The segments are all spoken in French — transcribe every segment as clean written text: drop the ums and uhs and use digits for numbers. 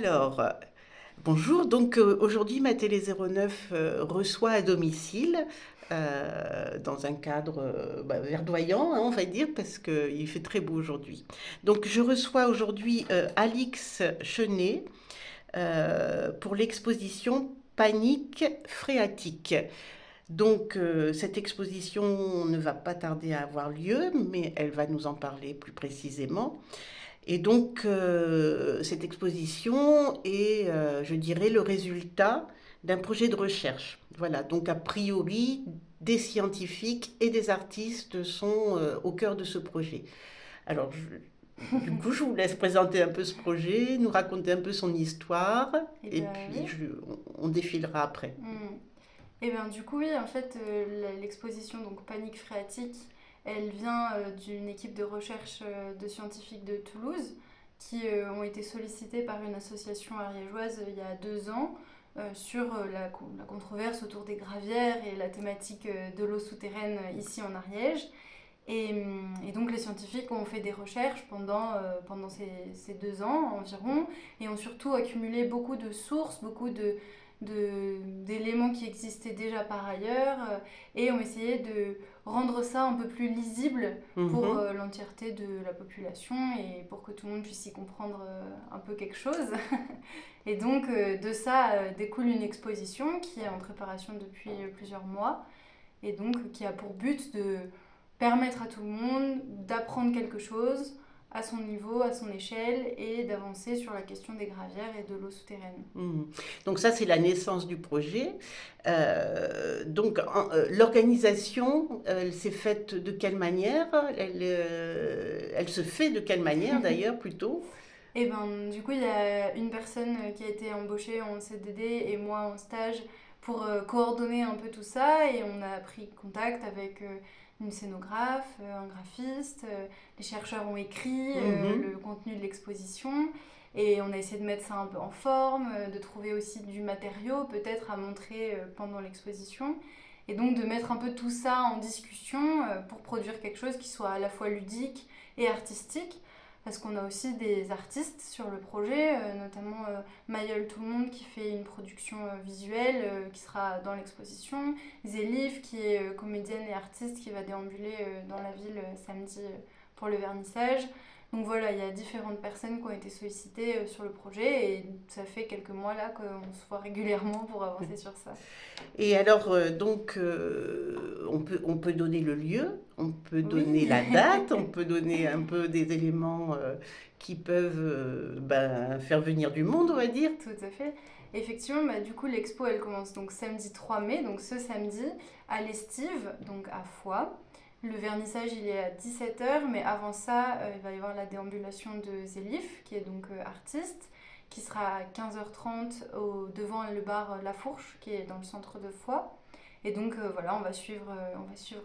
Alors, bonjour. Donc, aujourd'hui, ma Télé 09 reçoit à domicile, dans un cadre verdoyant, hein, on va dire, parce qu'il fait très beau aujourd'hui. Donc, je reçois aujourd'hui Alix Chenet pour l'exposition Panique phréatique. Donc, cette exposition ne va pas tarder à avoir lieu, mais elle va nous en parler plus précisément. Et donc, cette exposition est, je dirais, le résultat d'un projet de recherche. Voilà, donc a priori, des scientifiques et des artistes sont au cœur de ce projet. Alors, du coup, je vous laisse présenter un peu ce projet, nous raconter un peu son histoire, Eh et ben puis oui. on défilera après. Hmm. Eh bien du coup oui, en fait l'exposition donc Panique phréatique, elle vient d'une équipe de recherche de scientifiques de Toulouse qui ont été sollicités par une association ariégeoise il y a 2 ans sur la controverse autour des gravières et la thématique de l'eau souterraine ici en Ariège. Et donc les scientifiques ont fait des recherches pendant ces 2 ans environ et ont surtout accumulé beaucoup de sources, beaucoup d'éléments qui existaient déjà par ailleurs et ont essayé de rendre ça un peu plus lisible pour Mhm. l'entièreté de la population et pour que tout le monde puisse y comprendre un peu quelque chose. Et donc de ça découle une exposition qui est en préparation depuis plusieurs mois et donc qui a pour but de permettre à tout le monde d'apprendre quelque chose à son niveau, à son échelle, et d'avancer sur la question des gravières et de l'eau souterraine. Mhm. Donc ça, c'est la naissance du projet. Donc l'organisation, elle s'est faite de quelle manière? Elle se fait de quelle manière d'ailleurs plutôt? Et ben, du coup, il y a une personne qui a été embauchée en CDD et moi en stage pour coordonner un peu tout ça. Et on a pris contact avec une scénographe, un graphiste. Les chercheurs ont écrit Mhm. le contenu de l'exposition. Et on a essayé de mettre ça un peu en forme, de trouver aussi du matériau peut-être à montrer pendant l'exposition. Et donc de mettre un peu tout ça en discussion pour produire quelque chose qui soit à la fois ludique et artistique parce qu'on a aussi des artistes sur le projet, notamment Mayol Tout le Monde qui fait une production visuelle qui sera dans l'exposition, Zélif qui est comédienne et artiste qui va déambuler dans la ville samedi pour le vernissage. Donc voilà, il y a différentes personnes qui ont été sollicitées sur le projet et ça fait quelques mois là qu'on se voit régulièrement pour avancer sur ça. Et alors, donc, on peut donner le lieu, on peut Oui, donner la date, on peut donner un peu des éléments qui peuvent faire venir du monde, on va dire. tout à fait. Effectivement, bah, du coup, l'expo, elle commence donc samedi 3 mai, donc ce samedi, à l'Estive, donc à Foix. Le vernissage, il est à 17 h, mais avant ça, il va y avoir la déambulation de Zélif, qui est donc artiste, qui sera à 15h30 devant le bar La Fourche, qui est dans le centre de Foix. Et donc voilà, on va suivre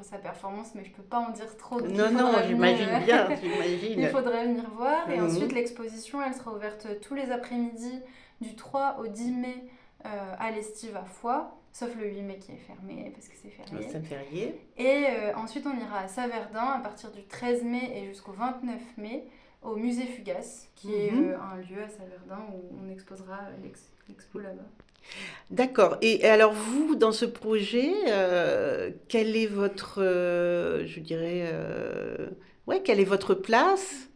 sa performance, mais je peux pas en dire trop, donc Non, non, j'imagine bien, il j'imagine. faudra venir voir. Et ensuite, Mhm. l'exposition, elle sera ouverte tous les après-midi du 3 au 10 mai à l'Estive à Foix, sauf le 8 mai qui est fermé parce que c'est férié. Saint-Férié. Et ensuite, on ira à Saverdun à partir du 13 mai et jusqu'au 29 mai au musée Fugace, qui est Mhm. un lieu à Saverdun où on exposera l'expo là-bas. D'accord. Et alors vous, dans ce projet, quelle est votre, je dirais, ouais, quelle est votre place?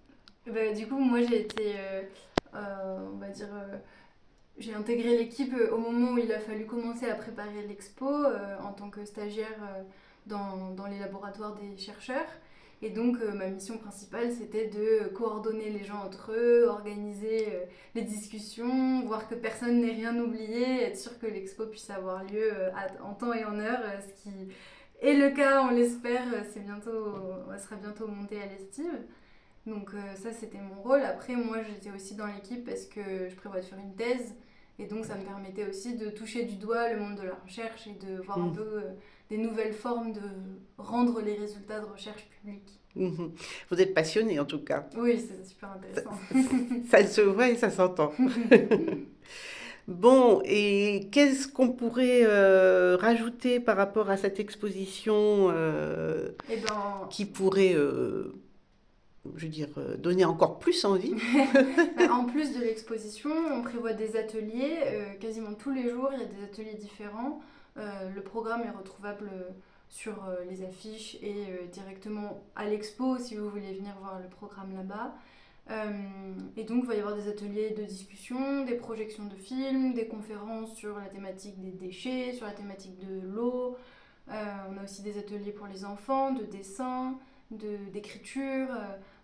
Bah, du coup, moi j'ai été, on va dire, j'ai intégré l'équipe au moment où il a fallu commencer à préparer l'expo en tant que stagiaire dans les laboratoires des chercheurs. Et donc ma mission principale c'était de coordonner les gens entre eux, organiser les discussions, voir que personne n'ait rien oublié, être sûr que l'expo puisse avoir lieu en temps et en heure, ce qui est le cas, on l'espère, elle sera bientôt montée à l'Estive. Donc ça c'était mon rôle. Après moi j'étais aussi dans l'équipe parce que je prévois de faire une thèse et donc ça me permettait aussi de toucher du doigt le monde de la recherche et de voir un Mhm. peu des nouvelles formes de rendre les résultats de recherche publics. Mhm. Vous êtes passionné en tout cas. Oui, c'est super Ça, intéressant. ça se voit et ça s'entend. Bon, et qu'est-ce qu'on pourrait rajouter par rapport à cette exposition Et ben qui pourrait je veux dire, donner encore plus envie. En plus de l'exposition, on prévoit des ateliers. Quasiment tous les jours, il y a des ateliers différents. Le programme est retrouvable sur les affiches et directement à l'expo si vous voulez venir voir le programme là-bas. Et donc, il va y avoir des ateliers de discussion, des projections de films, des conférences sur la thématique des déchets, sur la thématique de l'eau. On a aussi des ateliers pour les enfants, de dessin, d'écriture.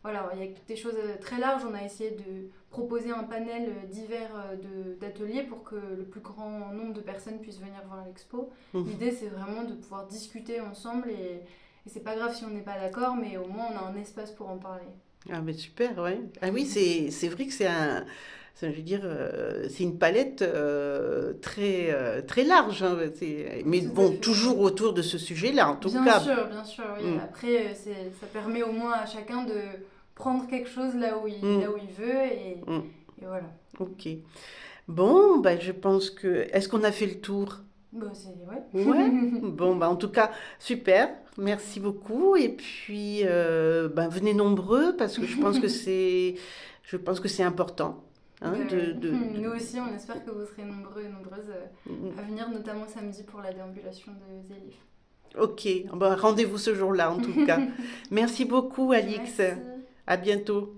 Voilà, il y a des choses très larges. On a essayé de proposer un panel divers d'ateliers pour que le plus grand nombre de personnes puissent venir voir l'expo. Mhm. L'idée, c'est vraiment de pouvoir discuter ensemble et c'est pas grave si on n'est pas d'accord, mais au moins on a un espace pour en parler. Ah, mais super, ouais. Ah oui, c'est vrai que je veux dire, c'est une palette très large, hein, mais Tout à bon, fait. toujours autour de ce sujet-là, en tout cas. Bien sûr, oui. Mm, Après, ça permet au moins à chacun de prendre quelque chose là mm, où il veut mm. et voilà. Ok. Bon, bah, je pense que... Est-ce qu'on a fait le tour? Bon, c'est ouais. Ouais. Bon, bah, en tout cas, super. Merci beaucoup. Et puis, ben, venez nombreux parce que je pense que c'est important, hein, Nous aussi, on espère que vous serez nombreux et nombreuses à mm. venir, notamment samedi pour la déambulation de Zélif. Ok. Bah, rendez-vous ce jour-là, en tout cas. Merci beaucoup, Alix. Merci. À bientôt.